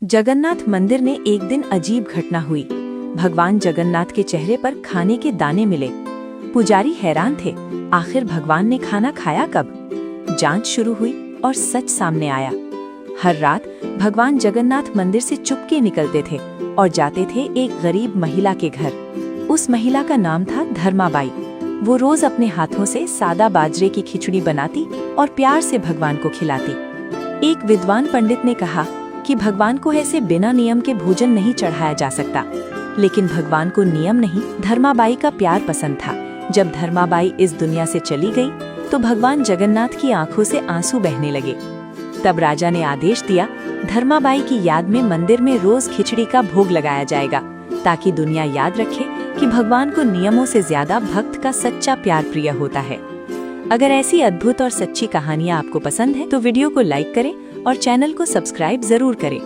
जगन्नाथ मंदिर में एक दिन अजीब घटना हुई। भगवान जगन्नाथ के चेहरे पर खाने के दाने मिले। पुजारी हैरान थे, आखिर भगवान ने खाना खाया कब? जांच शुरू हुई और सच सामने आया। हर रात भगवान जगन्नाथ मंदिर से चुपके निकलते थे और जाते थे एक गरीब महिला के घर। उस महिला का नाम था धर्माबाई। वो रोज अपने हाथों से सादा बाजरे की खिचड़ी बनाती और प्यार से भगवान को खिलाती। एक विद्वान पंडित ने कहा कि भगवान को ऐसे बिना नियम के भोजन नहीं चढ़ाया जा सकता, लेकिन भगवान को नियम नहीं, धर्माबाई का प्यार पसंद था। जब धर्माबाई इस दुनिया से चली गई तो भगवान जगन्नाथ की आंखों से आंसू बहने लगे। तब राजा ने आदेश दिया, धर्माबाई की याद में मंदिर में रोज खिचड़ी का भोग लगाया जाएगा, ताकि दुनिया याद रखे कि भगवान को नियमों से ज्यादा भक्त का सच्चा प्यार प्रिय होता है। अगर ऐसी अद्भुत और सच्ची कहानियाँ आपको पसंद है तो वीडियो को लाइक करें और चैनल को सब्सक्राइब जरूर करें।